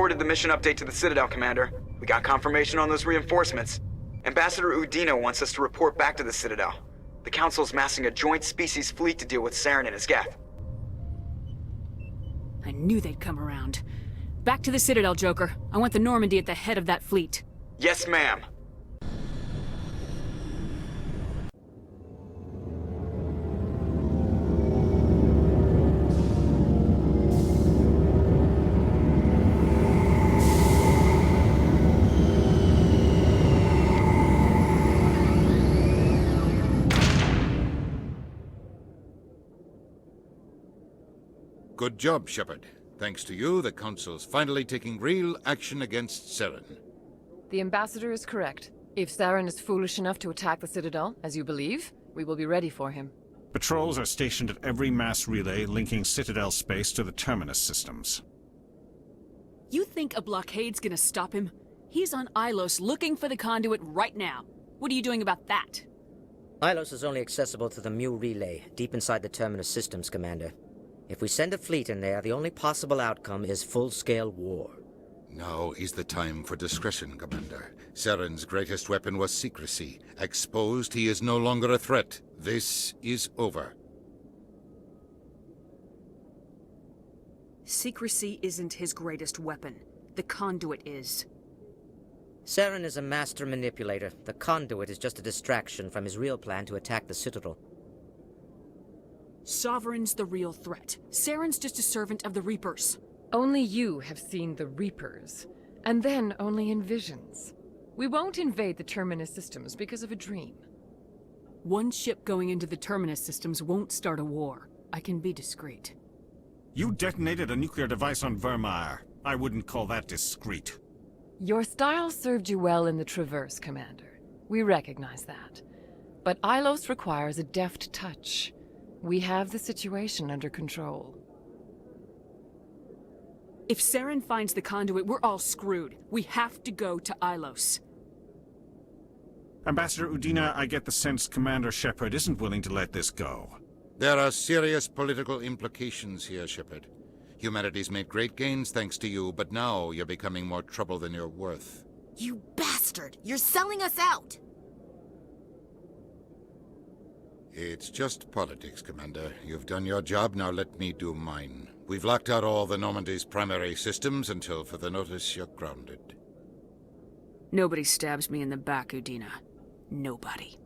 forwarded the mission update to the Citadel, Commander. We got confirmation on those reinforcements. Ambassador Udina wants us to report back to the Citadel. The Council's massing a joint species fleet to deal with Saren and his Geth. I knew they'd come around. Back to the Citadel, Joker. I want the Normandy at the head of that fleet. Yes, ma'am. Good job, Shepard. Thanks to you, the Council's finally taking real action against Saren. The Ambassador is correct. If Saren is foolish enough to attack the Citadel, as you believe, we will be ready for him. Patrols are stationed at every mass relay linking Citadel space to the Terminus systems. You think a blockade's gonna stop him? He's on Ilos looking for the conduit right now. What are you doing about that? Ilos is only accessible to the Mu relay, deep inside the Terminus systems, Commander. If we send a fleet in there, the only possible outcome is full-scale war. Now is the time for discretion, Commander. Saren's greatest weapon was secrecy. Exposed, he is no longer a threat. This is over. Secrecy isn't his greatest weapon. The conduit is. Saren is a master manipulator. The conduit is just a distraction from his real plan to attack the Citadel. Sovereign's the real threat. Saren's just a servant of the Reapers. Only you have seen the Reapers, and then only in visions. We won't invade the Terminus systems because of a dream. One ship going into the Terminus systems won't start a war. I can be discreet. You detonated a nuclear device on Vermeer. I wouldn't call that discreet. Your style served you well in the Traverse, Commander. We recognize that. But Ilos requires a deft touch. We have the situation under control. If Saren finds the conduit, we're all screwed. We have to go to Ilos. Ambassador Udina, I get the sense Commander Shepard isn't willing to let this go. There are serious political implications here, Shepard. Humanity's made great gains thanks to you, but now you're becoming more trouble than you're worth. You bastard! You're selling us out! It's just politics, Commander. You've done your job, now let me do mine. We've locked out all the Normandy's primary systems until further notice you're grounded. Nobody stabs me in the back, Udina. Nobody.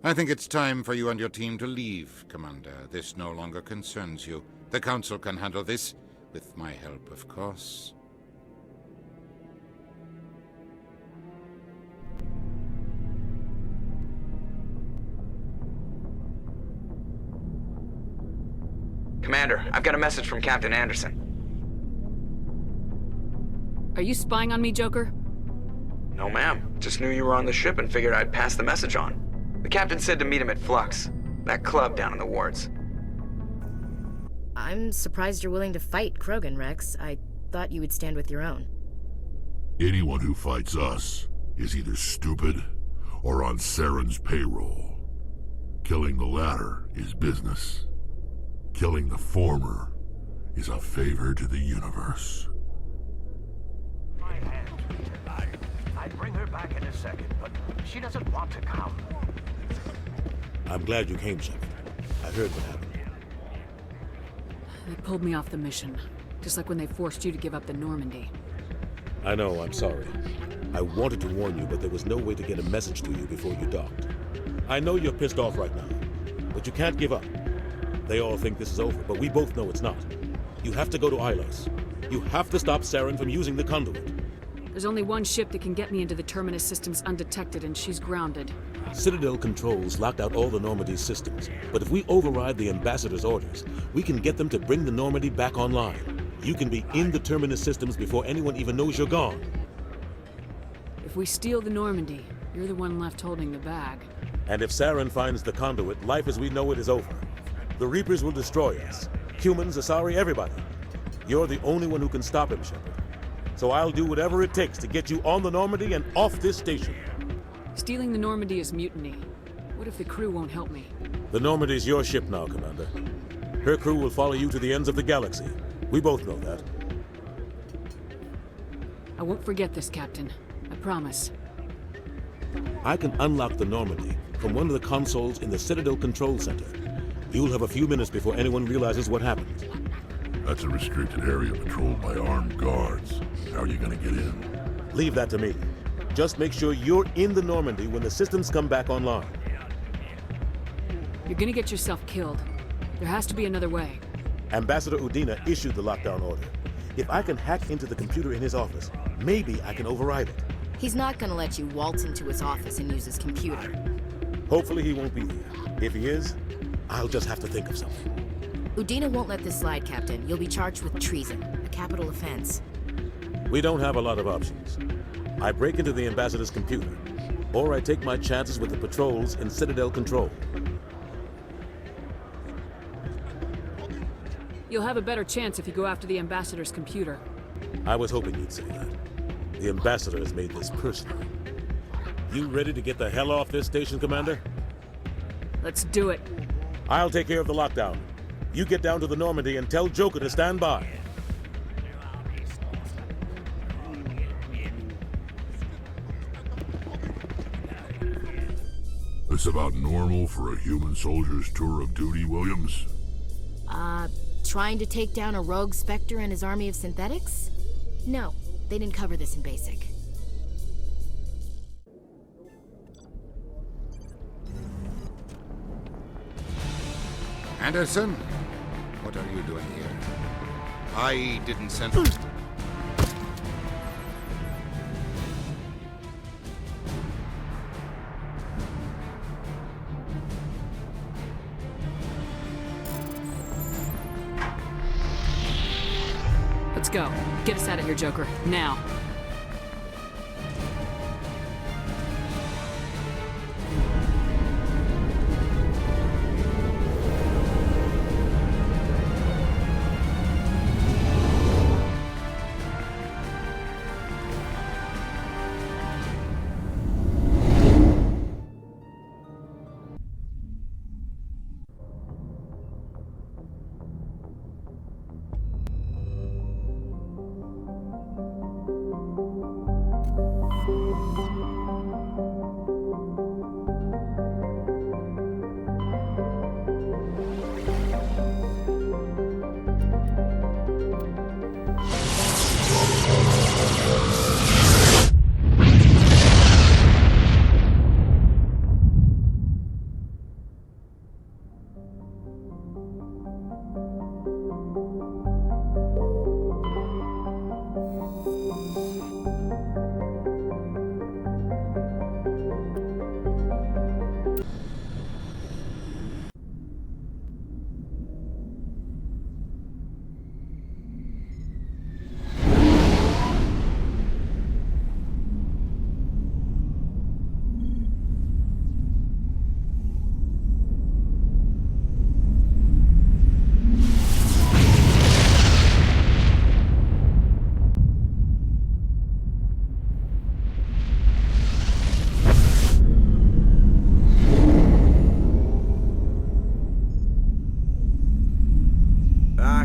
I think it's time for you and your team to leave, Commander. This no longer concerns you. The Council can handle this, with my help, of course. Commander, I've got a message from Captain Anderson. Are you spying on me, Joker? No, ma'am. Just knew you were on the ship and figured I'd pass the message on. The captain said to meet him at Flux, that club down in the wards. I'm surprised you're willing to fight Krogan, Rex. I thought you would stand with your own. Anyone who fights us is either stupid or on Saren's payroll. Killing the latter is business. Killing the former is a favor to the universe. My hand alive. I'd bring her back in a second, but she doesn't want to come. I'm glad you came, Shepard. I heard what happened. They pulled me off the mission. Just like when they forced you to give up the Normandy. I know, I'm sorry. I wanted to warn you, but there was no way to get a message to you before you docked. I know you're pissed off right now, but you can't give up. They all think this is over, but we both know it's not. You have to go to Ilos. You have to stop Saren from using the conduit. There's only one ship that can get me into the Terminus systems undetected, and she's grounded. Citadel controls locked out all the Normandy's systems, but if we override the Ambassador's orders, we can get them to bring the Normandy back online. You can be in the Terminus systems before anyone even knows you're gone. If we steal the Normandy, you're the one left holding the bag. And if Saren finds the conduit, life as we know it is over. The Reapers will destroy us. Humans, Asari, everybody. You're the only one who can stop him, Shepard. So I'll do whatever it takes to get you on the Normandy and off this station. Stealing the Normandy is mutiny. What if the crew won't help me? The Normandy's your ship now, Commander. Her crew will follow you to the ends of the galaxy. We both know that. I won't forget this, Captain. I promise. I can unlock the Normandy from one of the consoles in the Citadel Control Center. You'll have a few minutes before anyone realizes what happened. That's a restricted area patrolled by armed guards. How are you gonna get in? Leave that to me. Just make sure you're in the Normandy when the systems come back online. You're gonna get yourself killed. There has to be another way. Ambassador Udina issued the lockdown order. If I can hack into the computer in his office, maybe I can override it. He's not gonna let you waltz into his office and use his computer. Hopefully he won't be there. If he is, I'll just have to think of something. Udina won't let this slide, Captain. You'll be charged with treason, a capital offense. We don't have a lot of options. I break into the ambassador's computer, or I take my chances with the patrols in Citadel Control. You'll have a better chance if you go after the ambassador's computer. I was hoping you'd say that. The ambassador has made this personal. You ready to get the hell off this station, Commander? Let's do it. I'll take care of the lockdown. You get down to the Normandy and tell Joker to stand by. This about normal for a human soldier's tour of duty, Williams? Trying to take down a rogue Spectre and his army of synthetics? No, they didn't cover this in basic. Anderson? What are you doing here? I didn't send... Let's go. Get us out of here, Joker. Now.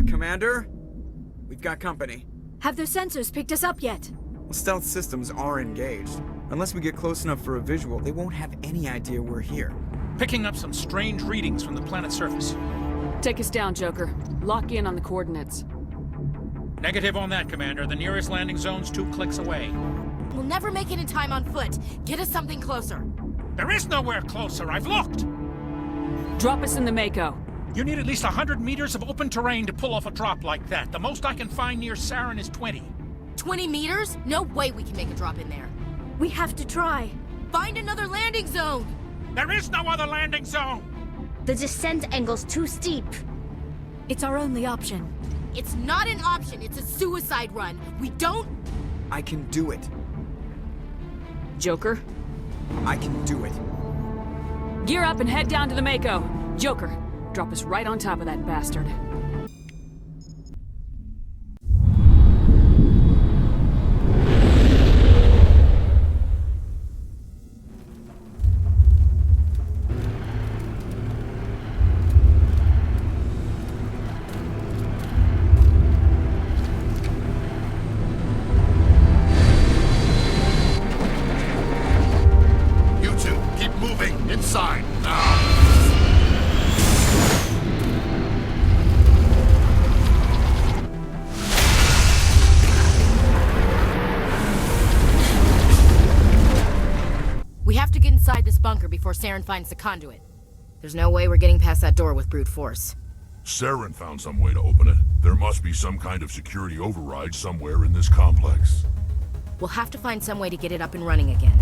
Commander? We've got company. Have their sensors picked us up yet? Well, stealth systems are engaged. Unless we get close enough for a visual, they won't have any idea we're here. Picking up some strange readings from the planet's surface. Take us down, Joker. Lock in on the coordinates. Negative on that, Commander. The nearest landing zone's 2 clicks away. We'll never make it in time on foot. Get us something closer. There is nowhere closer. I've looked. Drop us in the Mako. You need at least 100 meters of open terrain to pull off a drop like that. The most I can find near Saren is 20. 20 meters? No way we can make a drop in there. We have to try. Find another landing zone! There is no other landing zone! The descent angle's too steep. It's our only option. It's not an option, it's a suicide run. We don't... I can do it. Joker? I can do it. Gear up and head down to the Mako. Joker, drop us right on top of that bastard. moving inside now. We have to get inside this bunker before Saren finds the conduit. There's no way we're getting past that door with brute force. Saren found some way to open it. There must be some kind of security override somewhere in this complex. We'll have to find some way to get it up and running again.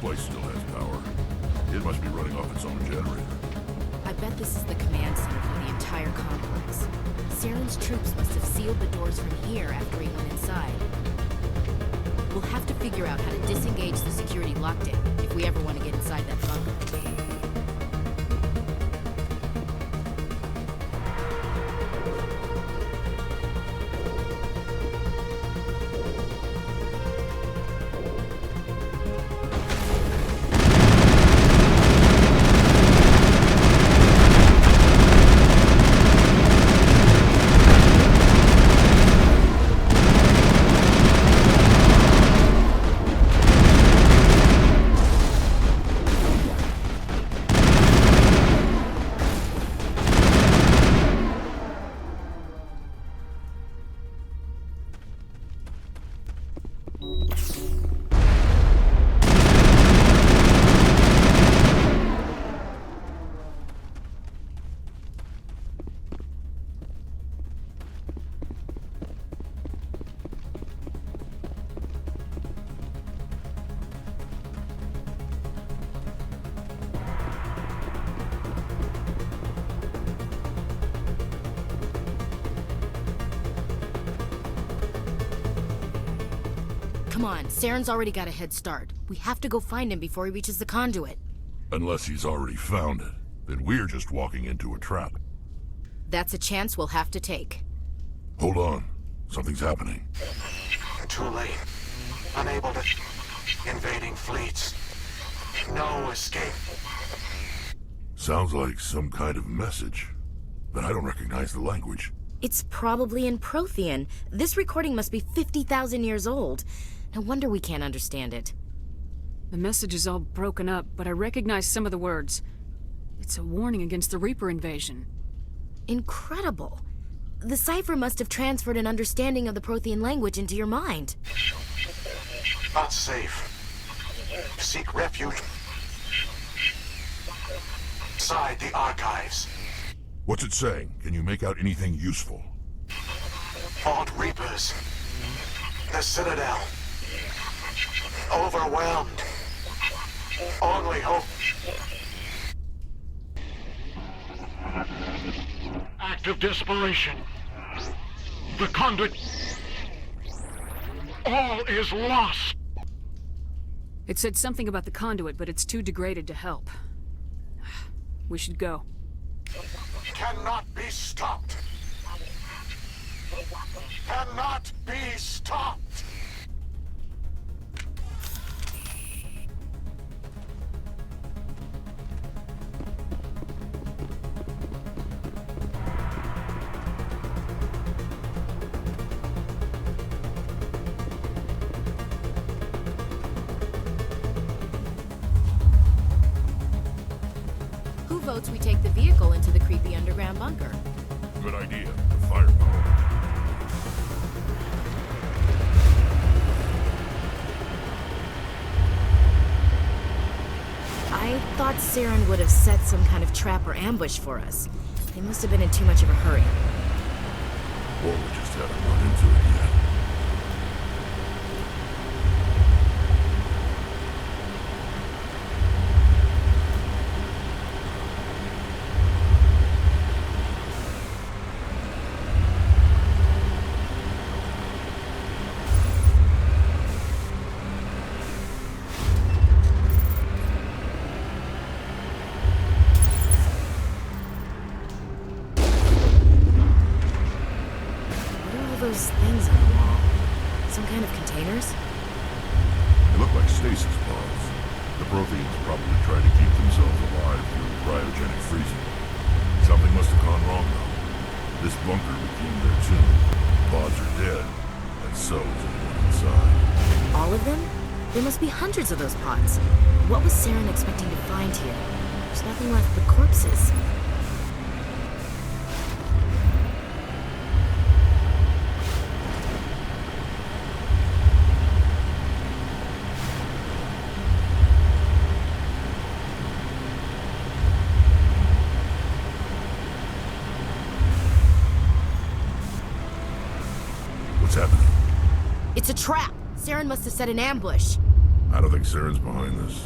place still has power. It must be running off its own generator. I bet this is the command center for the entire complex. Saren's troops must have sealed the doors from here after he went inside. We'll have to figure out how to disengage the security lockdown if we ever want to get inside that bunker. Come on, Saren's already got a head start. We have to go find him before he reaches the conduit. Unless he's already found it, then we're just walking into a trap. That's a chance we'll have to take. Hold on. Something's happening. Too late. Unable to... Invading fleets. No escape. Sounds like some kind of message, but I don't recognize the language. It's probably in Prothean. This recording must be 50,000 years old. No wonder we can't understand it. The message is all broken up, but I recognize some of the words. It's a warning against the Reaper invasion. Incredible. The cipher must have transferred an understanding of the Prothean language into your mind. Not safe. Seek refuge inside the archives. What's it saying? Can you make out anything useful? Fought Reapers. The Citadel. Overwhelmed. Only hope. Act of desperation. The conduit. All is lost. It said something about the conduit, but it's too degraded to help. We should go. Cannot be stopped. Cannot be stopped. Who votes we take the vehicle into the creepy underground bunker? Good idea. The firepower. I thought Saren would have set some kind of trap or ambush for us. They must have been in too much of a hurry. Or we just haven't run into it yet. Those things on the wall. Some kind of containers? They look like stasis pods. The Protheans probably try to keep themselves alive through cryogenic freezing. Something must have gone wrong, though. This bunker became their tomb. Pods are dead, and so is everyone inside. All of them? There must be hundreds of those pods. What was Saren expecting to find here? There's nothing left but corpses. What's happening? It's a trap! Saren must have set an ambush. I don't think Saren's behind this.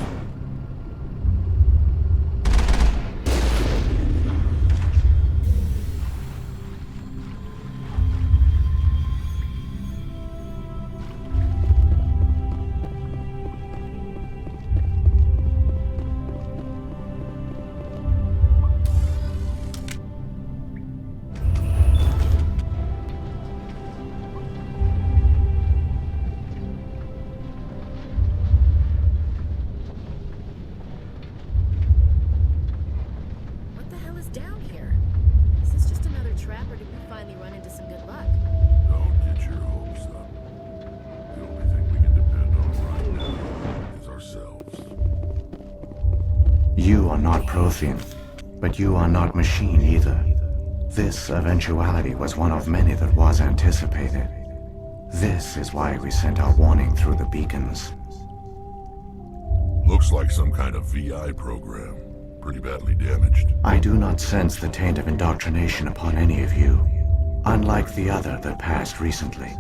Down here. Is this just another trap, or did we finally run into some good luck? Don't get your hopes up. The only thing we can depend on right now is ourselves. You are not Prothean, but you are not machine either. This eventuality was one of many that was anticipated. This is why we sent our warning through the beacons. Looks like some kind of VI program. Pretty badly damaged. I do not sense the taint of indoctrination upon any of you. Unlike the other that passed recently.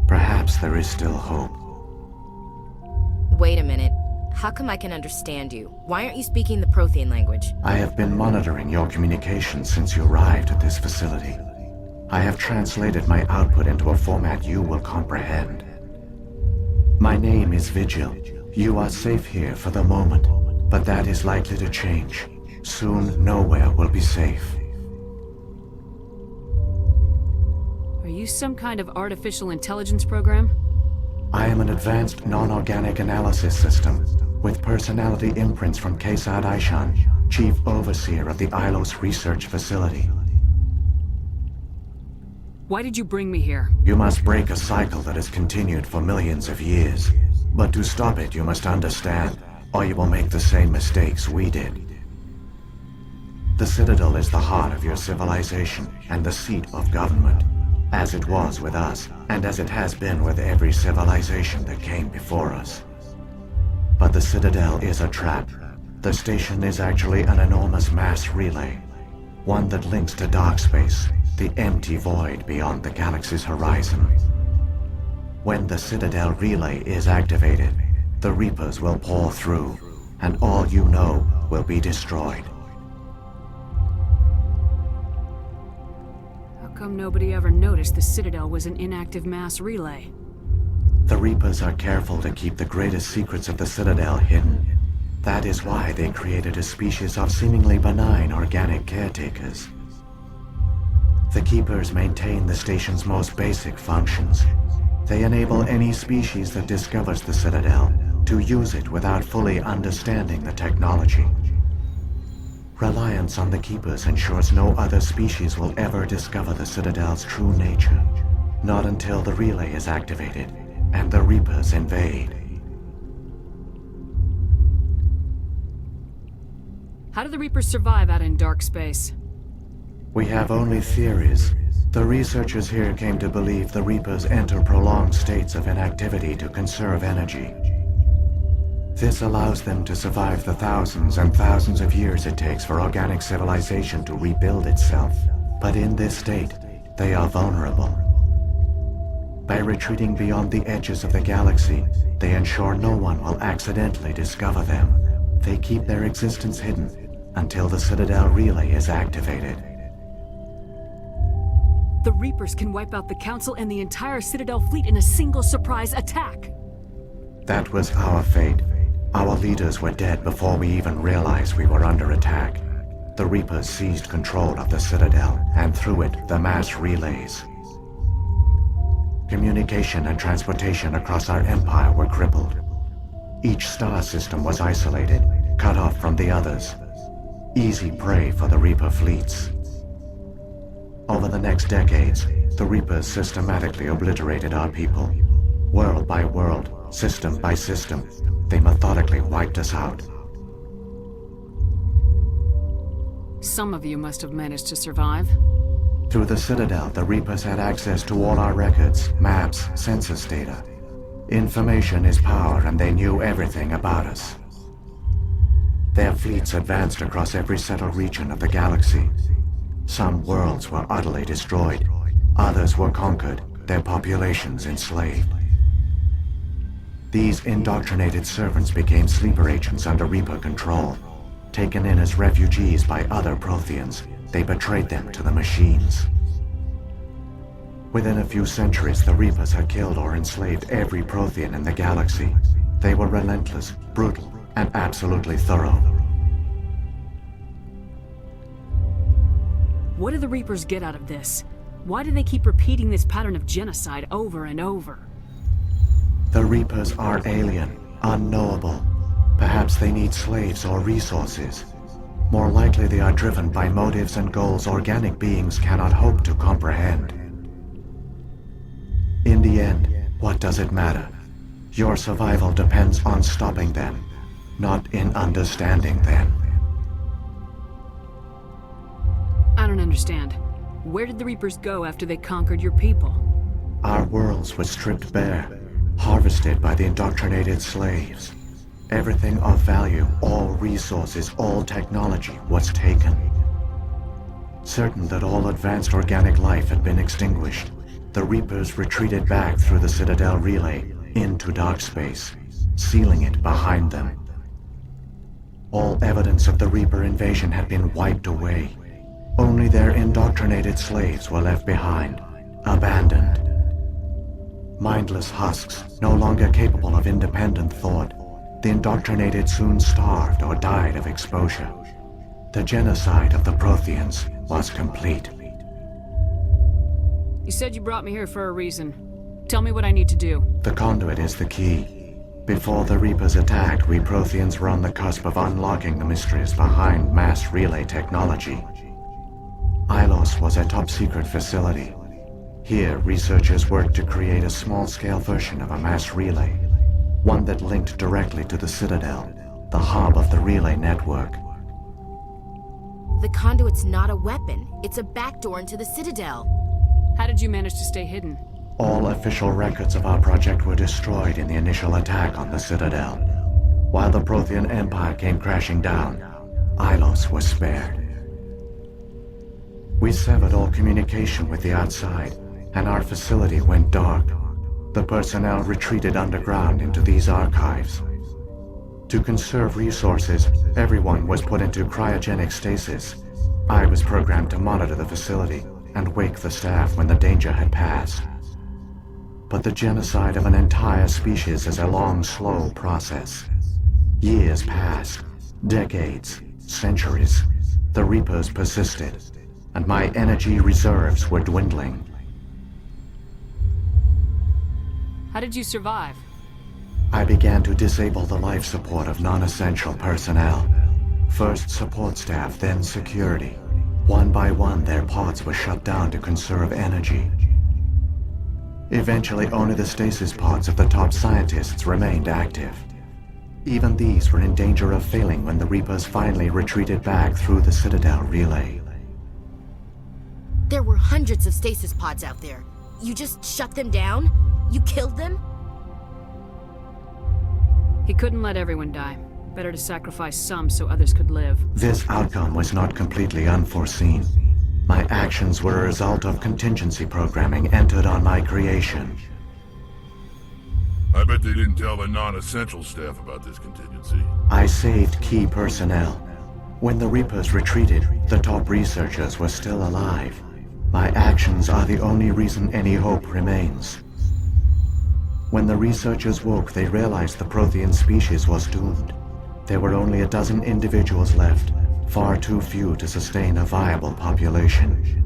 Perhaps there is still hope. Wait a minute. How come I can understand you? Why aren't you speaking the Prothean language? I have been monitoring your communications since you arrived at this facility. I have translated my output into a format you will comprehend. My name is Vigil. You are safe here for the moment, but that is likely to change. Soon, nowhere will be safe. Are you some kind of artificial intelligence program? I am an advanced non-organic analysis system, with personality imprints from Kesad Aishan, Chief Overseer of the Ilos Research Facility. Why did you bring me here? You must break a cycle that has continued for millions of years. But to stop it, you must understand, or you will make the same mistakes we did. The Citadel is the heart of your civilization and the seat of government, as it was with us, and as it has been with every civilization that came before us. But the Citadel is a trap. The station is actually an enormous mass relay, one that links to dark space, the empty void beyond the galaxy's horizon. When the Citadel relay is activated, the Reapers will pour through, and all you know will be destroyed. How come nobody ever noticed the Citadel was an inactive mass relay? The Reapers are careful to keep the greatest secrets of the Citadel hidden. That is why they created a species of seemingly benign organic caretakers. The Keepers maintain the station's most basic functions. They enable any species that discovers the Citadel to use it without fully understanding the technology. Reliance on the Keepers ensures no other species will ever discover the Citadel's true nature. Not until the relay is activated and the Reapers invade. How do the Reapers survive out in dark space? We have only theories. The researchers here came to believe the Reapers enter prolonged states of inactivity to conserve energy. This allows them to survive the thousands and thousands of years it takes for organic civilization to rebuild itself. But in this state, they are vulnerable. By retreating beyond the edges of the galaxy, they ensure no one will accidentally discover them. They keep their existence hidden until the Citadel relay is activated. The Reapers can wipe out the Council and the entire Citadel fleet in a single surprise attack. That was our fate. Our leaders were dead before we even realized we were under attack. The Reapers seized control of the Citadel, and through it, the mass relays. Communication and transportation across our empire were crippled. Each star system was isolated, cut off from the others. Easy prey for the Reaper fleets. Over the next decades, the Reapers systematically obliterated our people. World by world, system by system, they methodically wiped us out. Some of you must have managed to survive. Through the Citadel, the Reapers had access to all our records, maps, census data. Information is power, and they knew everything about us. Their fleets advanced across every settled region of the galaxy. Some worlds were utterly destroyed. Others were conquered, their populations enslaved. These indoctrinated servants became sleeper agents under Reaper control. Taken in as refugees by other Protheans, they betrayed them to the machines. Within a few centuries, the Reapers had killed or enslaved every Prothean in the galaxy. They were relentless, brutal, and absolutely thorough. What do the Reapers get out of this? Why do they keep repeating this pattern of genocide over and over? The Reapers are alien, unknowable. Perhaps they need slaves or resources. More likely they are driven by motives and goals organic beings cannot hope to comprehend. In the end, what does it matter? Your survival depends on stopping them, not in understanding them. I don't understand. Where did the Reapers go after they conquered your people? Our worlds were stripped bare, harvested by the indoctrinated slaves. Everything of value, all resources, all technology was taken. Certain that all advanced organic life had been extinguished, the Reapers retreated back through the Citadel relay into dark space, sealing it behind them. All evidence of the Reaper invasion had been wiped away. Only their indoctrinated slaves were left behind, abandoned. Mindless husks, no longer capable of independent thought, the indoctrinated soon starved or died of exposure. The genocide of the Protheans was complete. You said you brought me here for a reason. Tell me what I need to do. The conduit is the key. Before the Reapers attacked, we Protheans were on the cusp of unlocking the mysteries behind mass relay technology. Ilos was a top-secret facility. Here, researchers worked to create a small-scale version of a mass relay, one that linked directly to the Citadel, the hub of the relay network. The conduit's not a weapon. It's a backdoor into the Citadel. How did you manage to stay hidden? All official records of our project were destroyed in the initial attack on the Citadel. While the Prothean Empire came crashing down, Ilos was spared. We severed all communication with the outside, and our facility went dark. The personnel retreated underground into these archives. To conserve resources, everyone was put into cryogenic stasis. I was programmed to monitor the facility and wake the staff when the danger had passed. But the genocide of an entire species is a long, slow process. Years passed, decades, centuries. The Reapers persisted, and my energy reserves were dwindling. How did you survive? I began to disable the life support of non-essential personnel. First support staff, then security. One by one, their pods were shut down to conserve energy. Eventually, only the stasis pods of the top scientists remained active. Even these were in danger of failing when the Reapers finally retreated back through the Citadel relay. There were hundreds of stasis pods out there. You just shut them down? You killed them? He couldn't let everyone die. Better to sacrifice some so others could live. This outcome was not completely unforeseen. My actions were a result of contingency programming entered on my creation. I bet they didn't tell the non-essential staff about this contingency. I saved key personnel. When the Reapers retreated, the top researchers were still alive. My actions are the only reason any hope remains. When the researchers woke, they realized the Prothean species was doomed. There were only a dozen individuals left, far too few to sustain a viable population.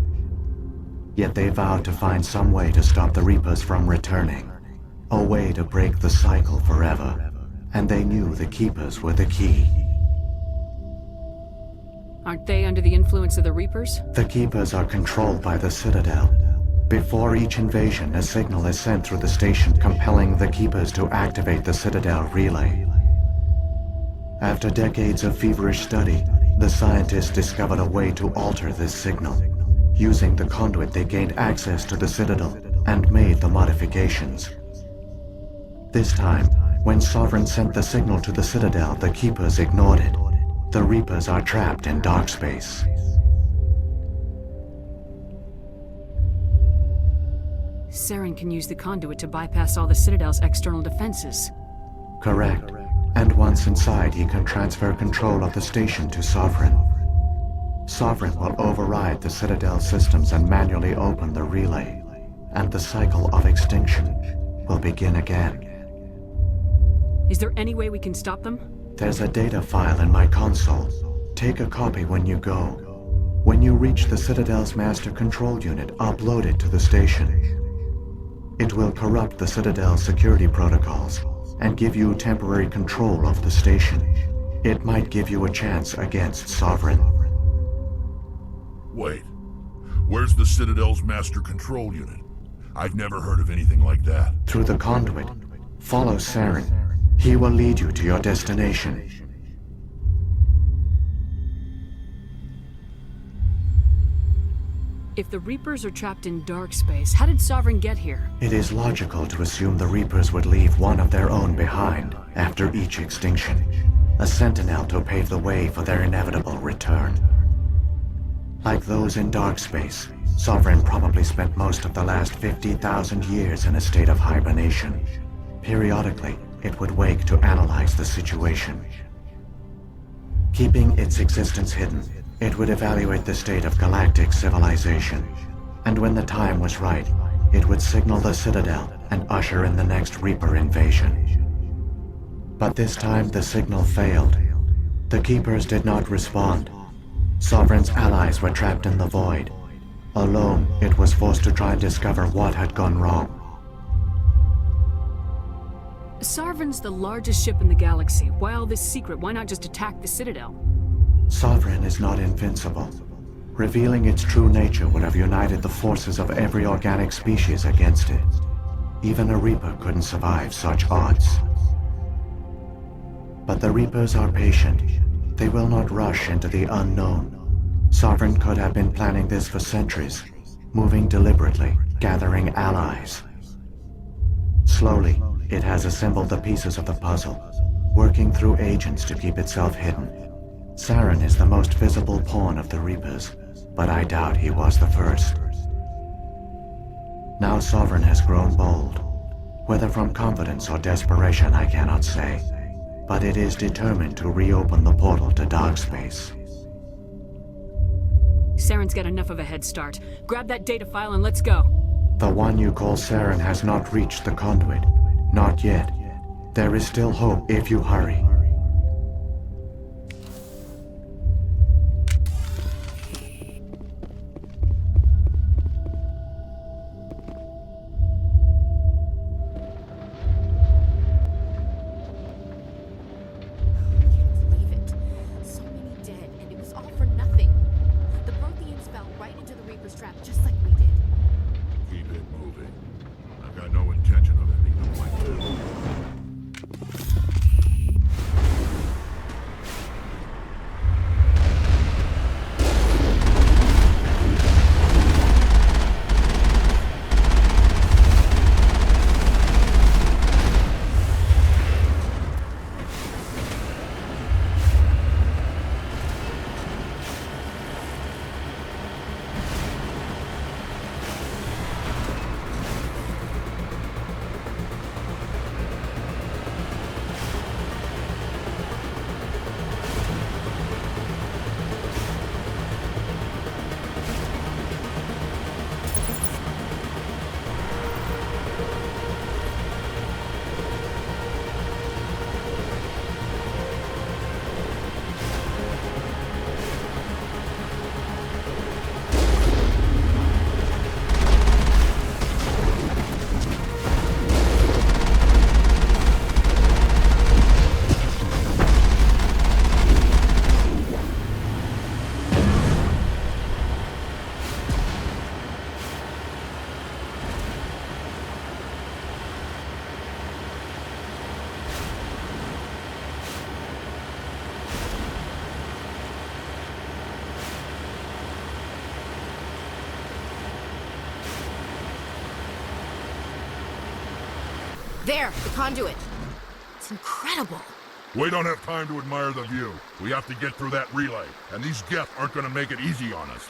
Yet they vowed to find some way to stop the Reapers from returning. A way to break the cycle forever. And they knew the Keepers were the key. Aren't they under the influence of the Reapers? The Keepers are controlled by the Citadel. Before each invasion, a signal is sent through the station compelling the Keepers to activate the Citadel relay. After decades of feverish study, the scientists discovered a way to alter this signal. Using the conduit, they gained access to the Citadel and made the modifications. This time, when Sovereign sent the signal to the Citadel, the Keepers ignored it. The Reapers are trapped in dark space. Saren can use the conduit to bypass all the Citadel's external defenses. Correct. And once inside, he can transfer control of the station to Sovereign. Sovereign will override the Citadel systems and manually open the relay. And the cycle of extinction will begin again. Is there any way we can stop them? There's a data file in my console. Take a copy when you go. When you reach the Citadel's master control unit, upload it to the station. It will corrupt the Citadel's security protocols and give you temporary control of the station. It might give you a chance against Sovereign. Wait, where's the Citadel's master control unit? I've never heard of anything like that. Through the conduit. Follow Saren. He will lead you to your destination. If the Reapers are trapped in dark space, how did Sovereign get here? It is logical to assume the Reapers would leave one of their own behind after each extinction. A sentinel to pave the way for their inevitable return. Like those in dark space, Sovereign probably spent most of the last 50,000 years in a state of hibernation. Periodically, it would wake to analyze the situation. Keeping its existence hidden, it would evaluate the state of galactic civilization. And when the time was right, it would signal the Citadel and usher in the next Reaper invasion. But this time the signal failed. The Keepers did not respond. Sovereign's allies were trapped in the void. Alone, it was forced to try and discover what had gone wrong. Sovereign's the largest ship in the galaxy. Why all this secret? Why not just attack the Citadel? Sovereign is not invincible. Revealing its true nature would have united the forces of every organic species against it. Even a Reaper couldn't survive such odds. But the Reapers are patient. They will not rush into the unknown. Sovereign could have been planning this for centuries, moving deliberately, gathering allies. Slowly, it has assembled the pieces of the puzzle, working through agents to keep itself hidden. Saren is the most visible pawn of the Reapers, but I doubt he was the first. Now Sovereign has grown bold. Whether from confidence or desperation, I cannot say. But it is determined to reopen the portal to dark space. Saren's got enough of a head start. Grab that data file and let's go. The one you call Saren has not reached the conduit. Not yet. There is still hope if you hurry. There, the conduit. It's incredible. We don't have time to admire the view. We have to get through that relay, and these Geth aren't gonna make it easy on us.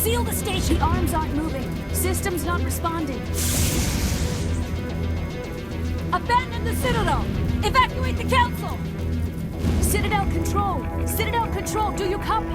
Seal the station! The arms aren't moving. Systems not responding. Abandon the Citadel! Evacuate the Council! Citadel Control! Citadel Control, do you copy?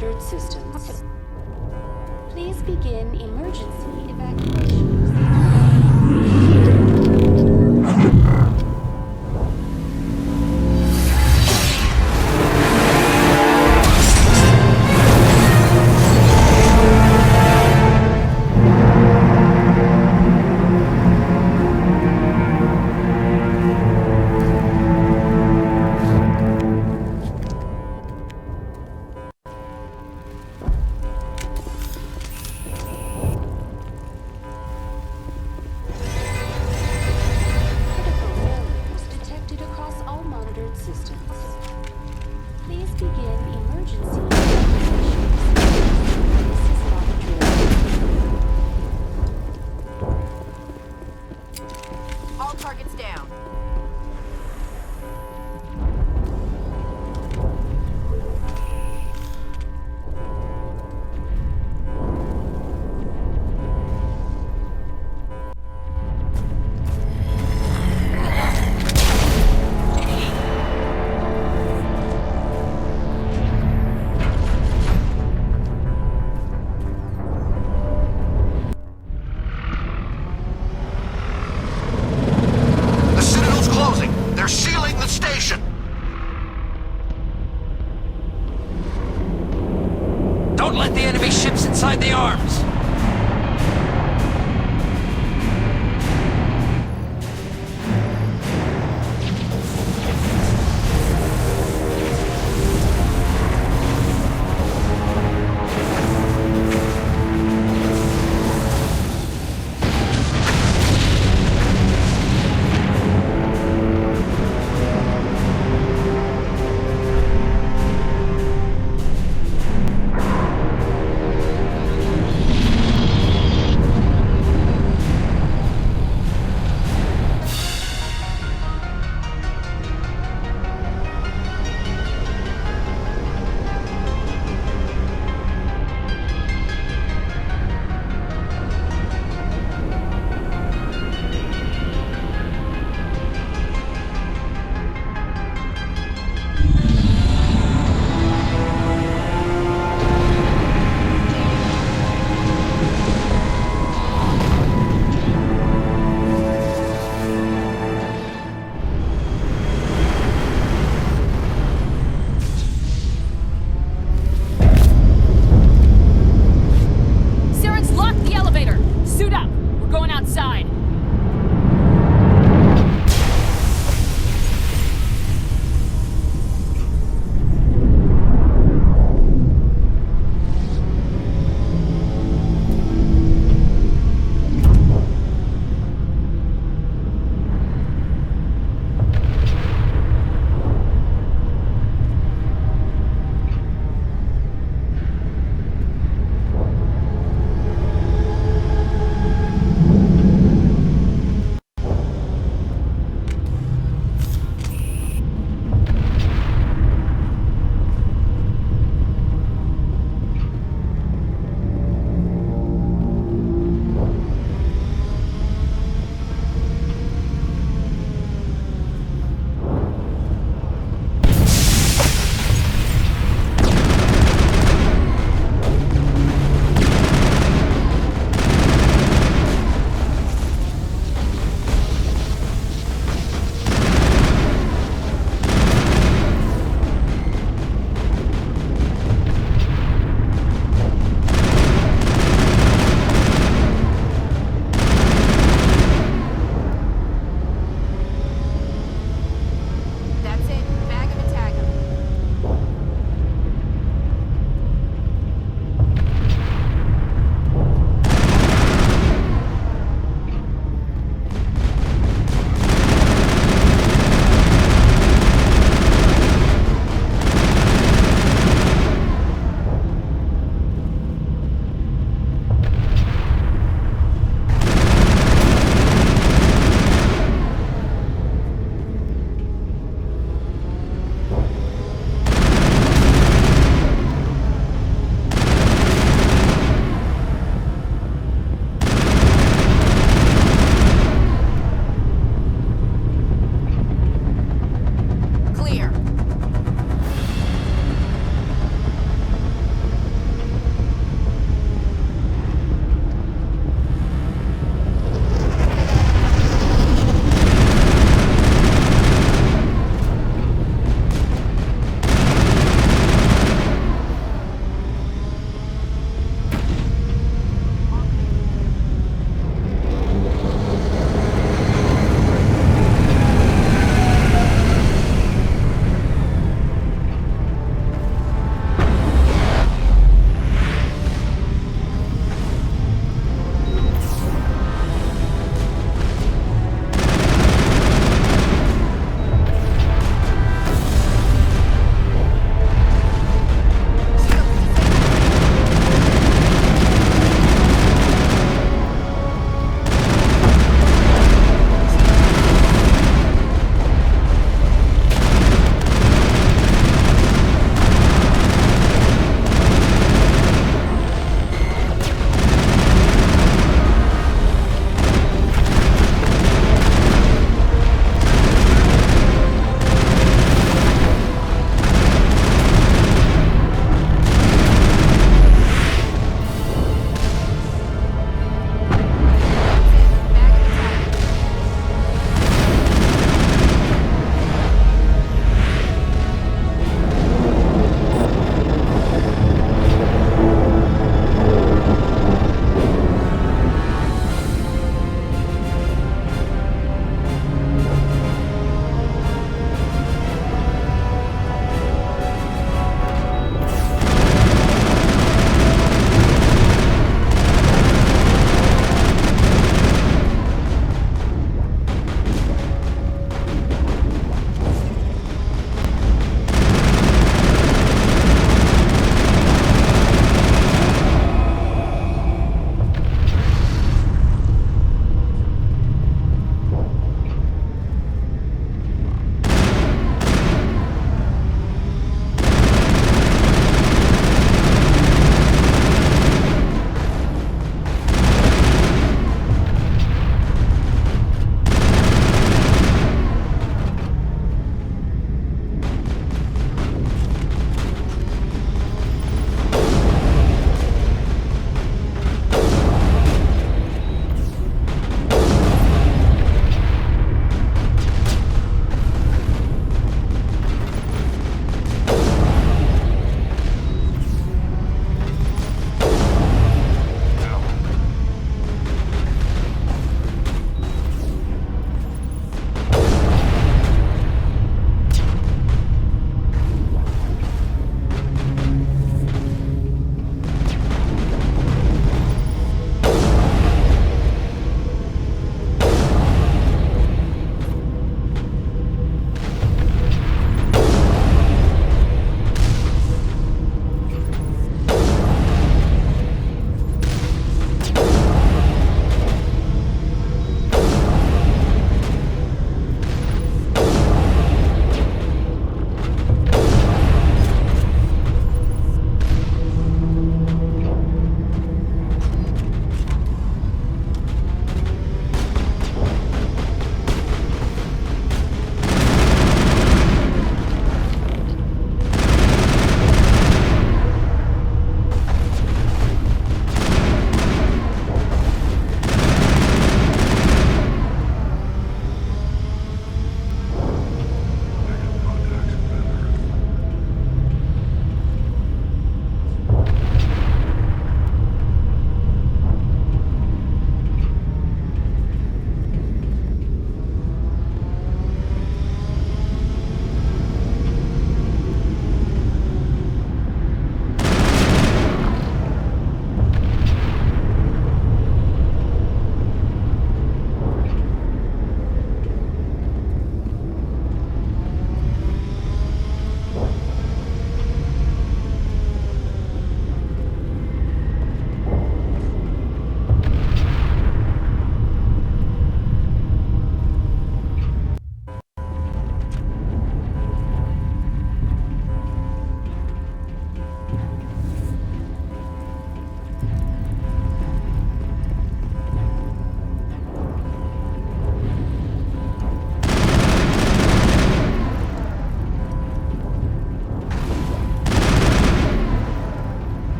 monitored systems. Please begin emergency evacuation. Inside the arms!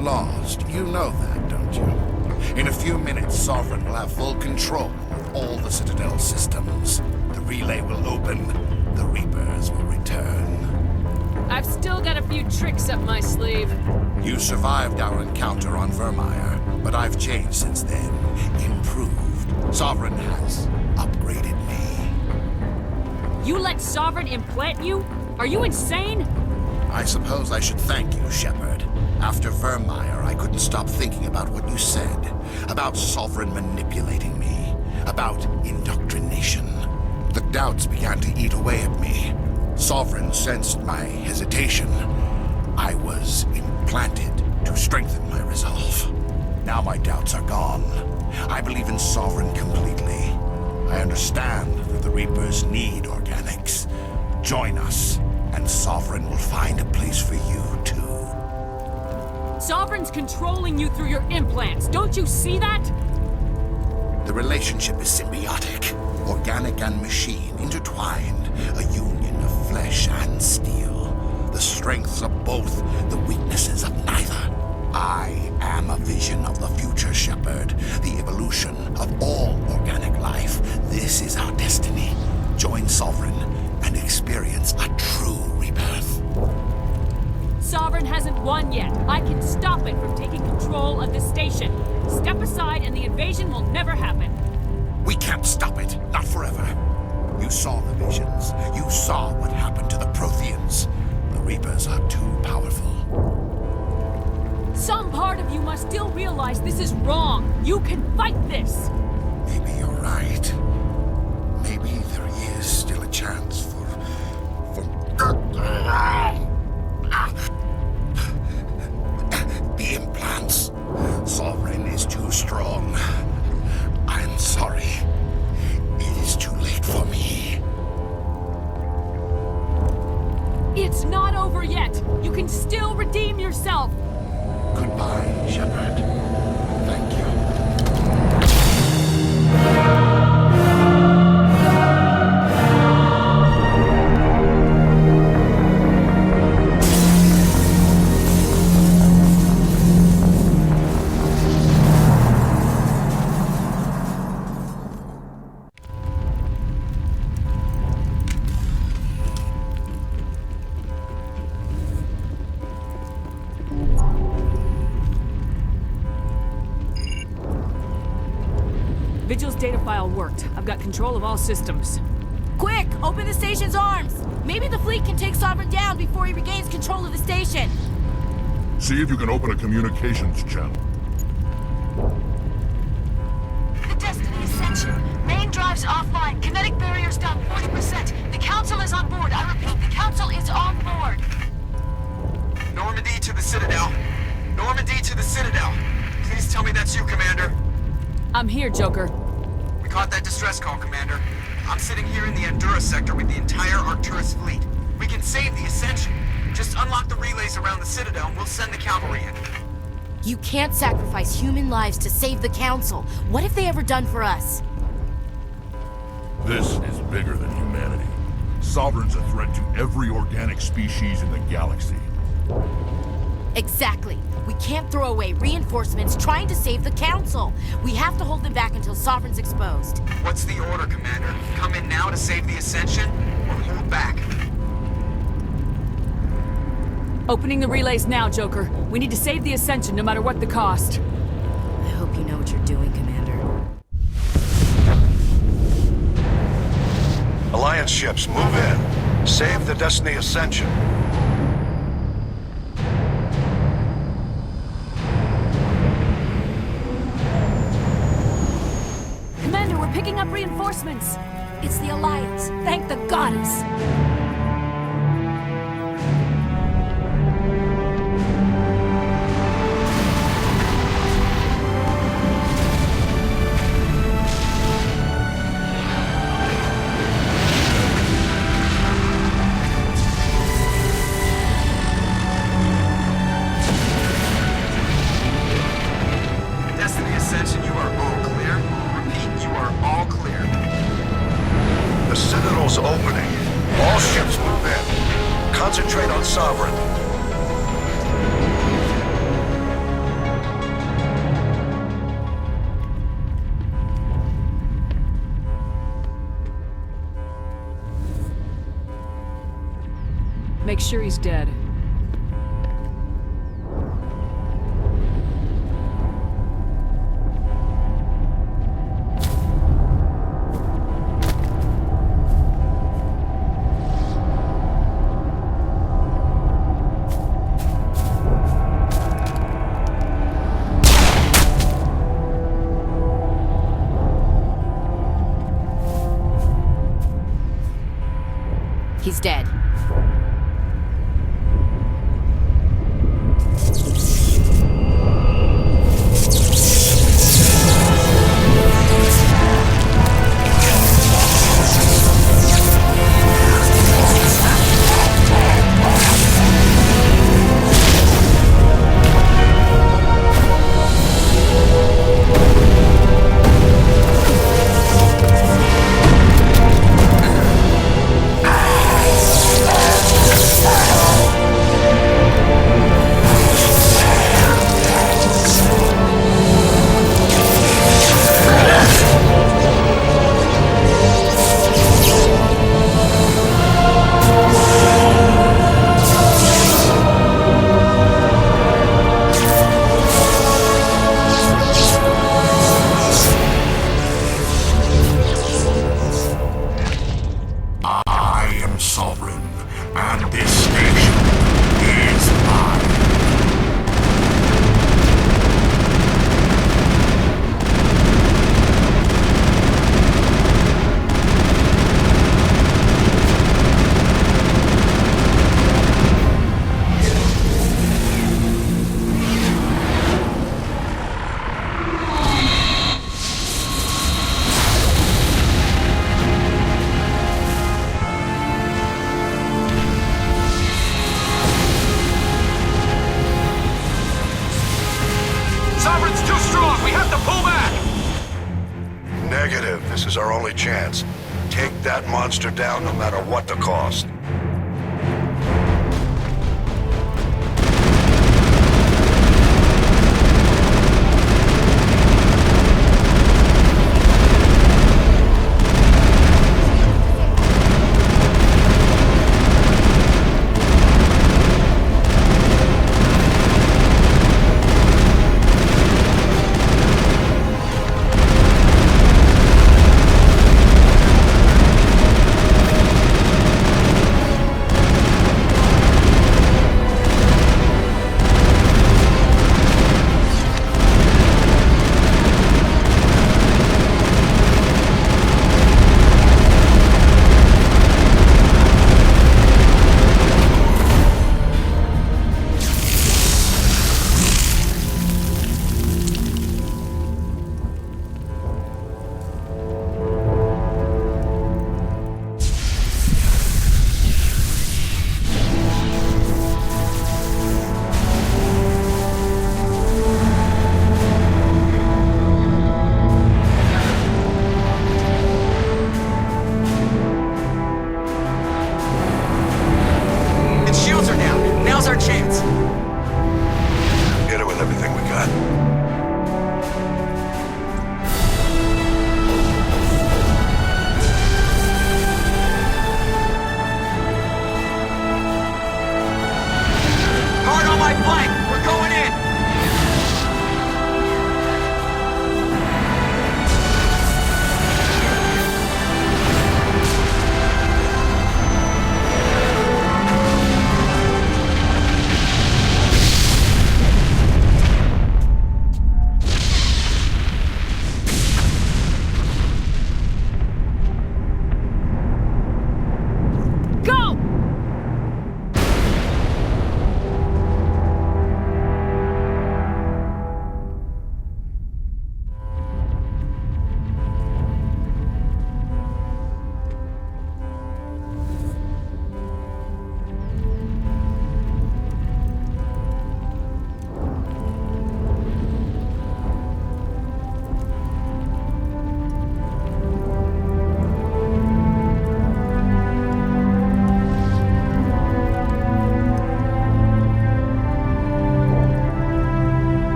lost. You know that, don't you? In a few minutes, Sovereign will have full control of all the Citadel systems. The relay will open. The Reapers will return. I've still got a few tricks up my sleeve. You survived our encounter on Vermeer, but I've changed since then. Improved. Sovereign has upgraded me. You let Sovereign implant you? Are you insane? I suppose I should thank you, Shepard. After Vermeer, I couldn't stop thinking about what you said. About Sovereign manipulating me. About indoctrination. The doubts began to eat away at me. Sovereign sensed my hesitation. I was implanted to strengthen my resolve. Now my doubts are gone. I believe in Sovereign completely. I understand that the Reapers need organics. Join us, and Sovereign will find a place for you, too. Sovereign's controlling you through your implants. Don't you see that? The relationship is symbiotic. Organic and machine intertwined. A union of flesh and steel. The strengths of both, the weaknesses of neither. I am a vision of the future, Shepard. The evolution of all organic life. This is our destiny. Join Sovereign and experience a true rebirth. Sovereign hasn't won yet. I can stop it from taking control of the station. Step aside and the invasion will never happen. We can't stop it. Not forever. You saw the visions. You saw what happened to the Protheans. The Reapers are too powerful. Some part of you must still realize this is wrong. You can fight this. Maybe you're right. Maybe there is still a chance for the implants. Sovereign is too strong. I'm sorry. It is too late for me. It's not over yet. You can still redeem yourself. Goodbye, Shepard. Thank you. Vigil's data file worked. I've got control of all systems. Quick! Open the station's arms! Maybe the fleet can take Sovereign down before he regains control of the station. See if you can open a communications channel. The Destiny Ascension. Main drives offline. Kinetic barriers down 40%. The Council is on board. I repeat, the Council is on board. Normandy to the Citadel. Normandy to the Citadel. Please tell me that's you, Commander. I'm here, Joker. We caught that distress call, Commander. I'm sitting here in the Endura sector with the entire Arcturus fleet. We can save the Ascension. Just unlock the relays around the Citadel and we'll send the cavalry in. You can't sacrifice human lives to save the Council. What have they ever done for us? This is bigger than humanity. Sovereign's a threat to every organic species in the galaxy. Exactly. We can't throw away reinforcements trying to save the Council. We have to hold them back until Sovereign's exposed. What's the order, Commander? Come in now to save the Ascension, or hold back? Opening the relays now, Joker. We need to save the Ascension no matter what the cost. I hope you know what you're doing, Commander. Alliance ships, move in. Save the Destiny Ascension. Commander, we're picking up reinforcements. It's the Alliance. Thank the goddess. Destiny Ascension, you are all clear. Repeat, you are all clear. The Citadel's opening. All ships sure he's dead. He's dead. This is our only chance. Take that monster down no matter what the cost.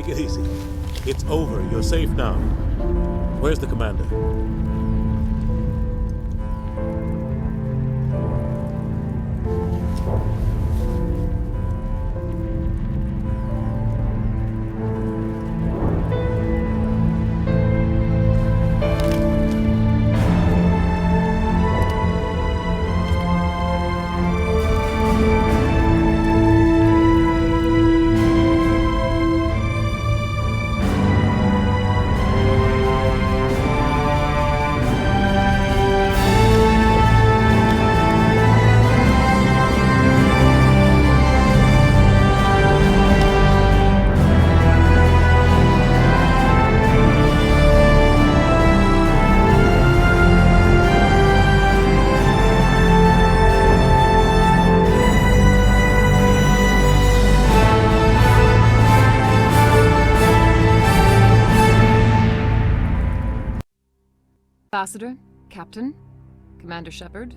Take it easy. It's over. You're safe now. Where's the commander? Ambassador, Captain, Commander Shepard.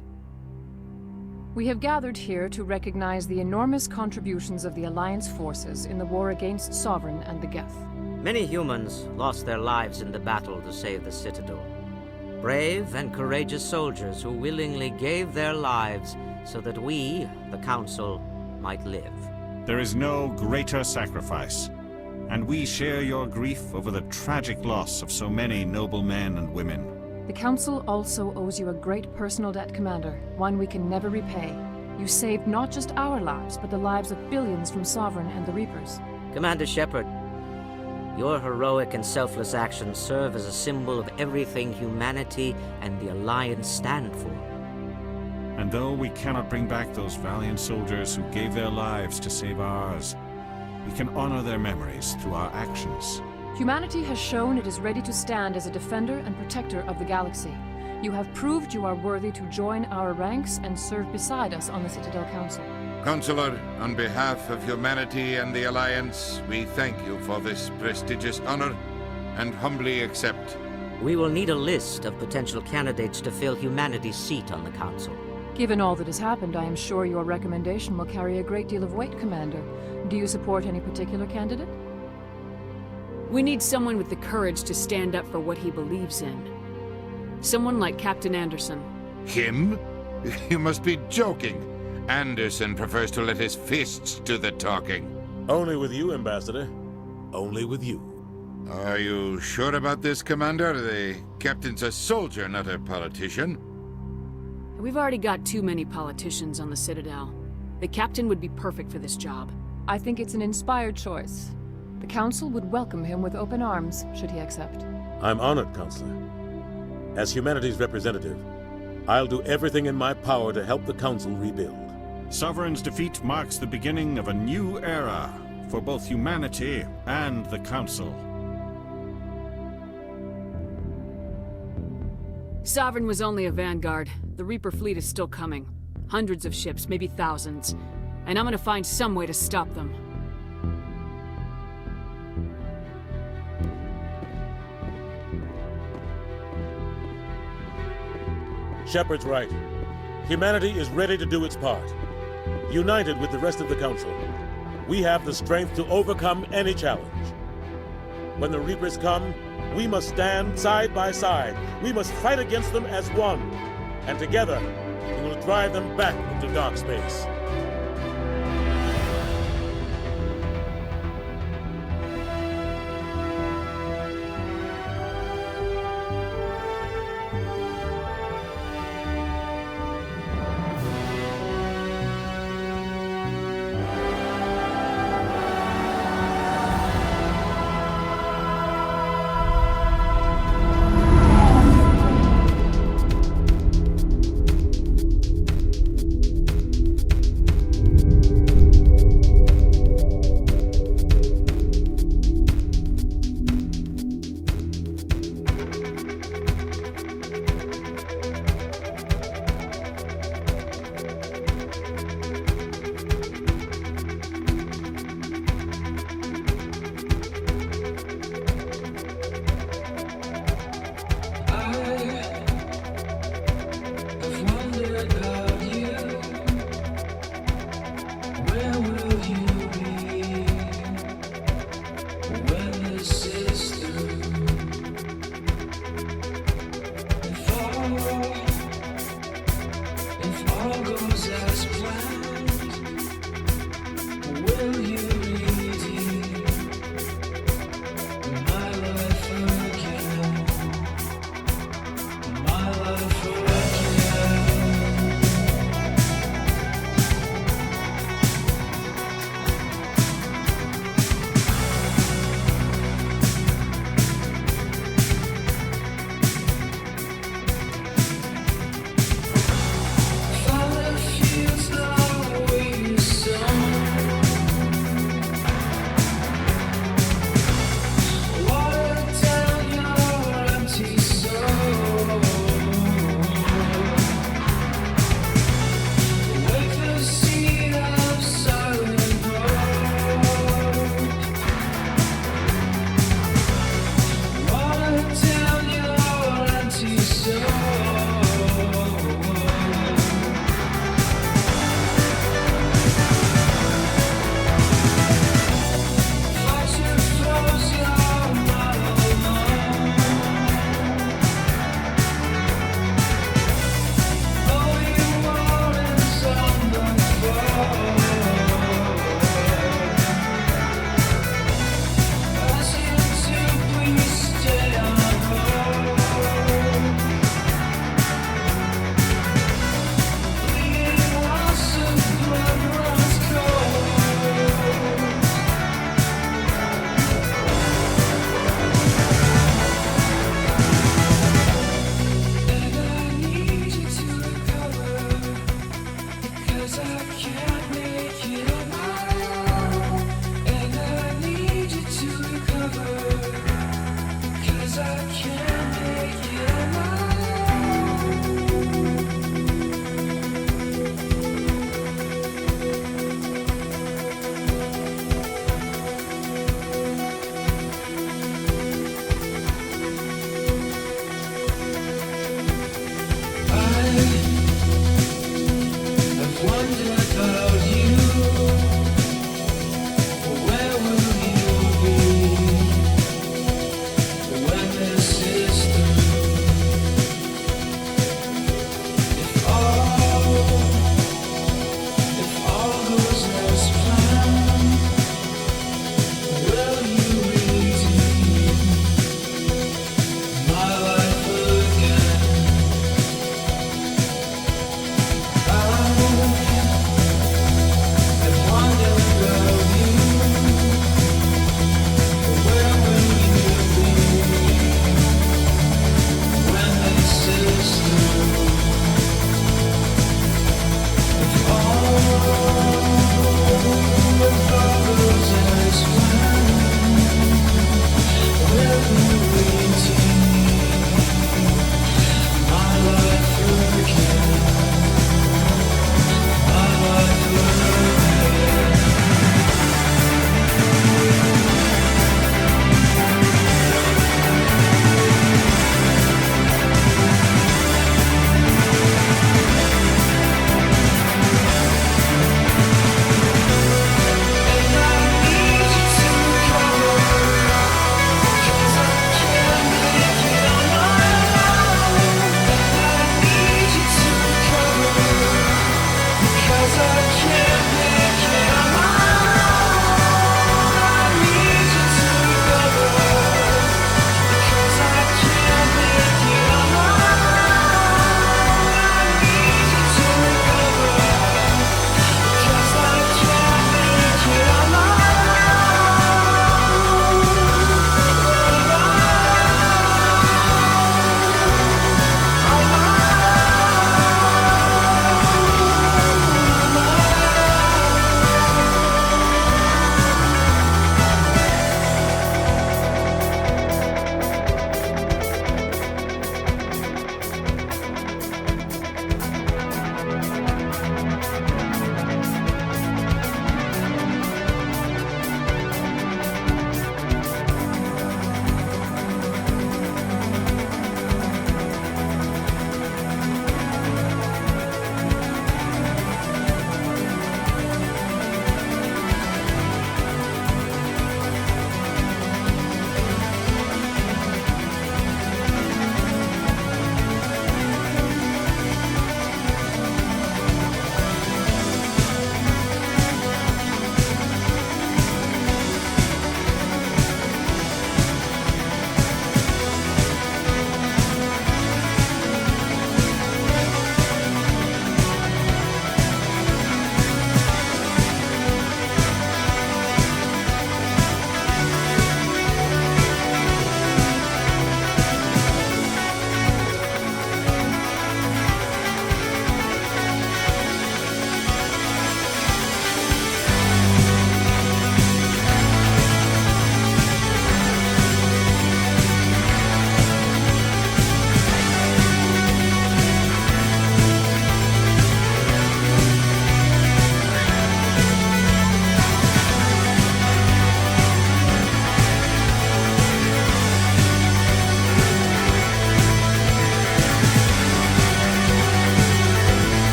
We have gathered here to recognize the enormous contributions of the Alliance forces in the war against Sovereign and the Geth. Many humans lost their lives in the battle to save the Citadel. Brave and courageous soldiers who willingly gave their lives so that we, the Council, might live. There is no greater sacrifice, and we share your grief over the tragic loss of so many noble men and women. The Council also owes you a great personal debt, Commander, one we can never repay. You saved not just our lives, but the lives of billions from Sovereign and the Reapers. Commander Shepard, your heroic and selfless actions serve as a symbol of everything humanity and the Alliance stand for. And though we cannot bring back those valiant soldiers who gave their lives to save ours, we can honor their memories through our actions. Humanity has shown it is ready to stand as a defender and protector of the galaxy. You have proved you are worthy to join our ranks and serve beside us on the Citadel Council. Counselor, on behalf of humanity and the Alliance, we thank you for this prestigious honor and humbly accept. We will need a list of potential candidates to fill humanity's seat on the Council. Given all that has happened, I am sure your recommendation will carry a great deal of weight, Commander. Do you support any particular candidate? We need someone with the courage to stand up for what he believes in. Someone like Captain Anderson. Him? You must be joking. Anderson prefers to let his fists do the talking. Only with you, Ambassador. Only with you. Are you sure about this, Commander? The captain's a soldier, not a politician. We've already got too many politicians on the Citadel. The captain would be perfect for this job. I think it's an inspired choice. The Council would welcome him with open arms, should he accept. I'm honored, Counselor. As humanity's representative, I'll do everything in my power to help the Council rebuild. Sovereign's defeat marks the beginning of a new era for both humanity and the Council. Sovereign was only a vanguard. The Reaper fleet is still coming. Hundreds of ships, maybe thousands. And I'm gonna find some way to stop them. Shepard's right. Humanity is ready to do its part. United with the rest of the Council, we have the strength to overcome any challenge. When the Reapers come, we must stand side by side. We must fight against them as one. And together, we will drive them back into dark space.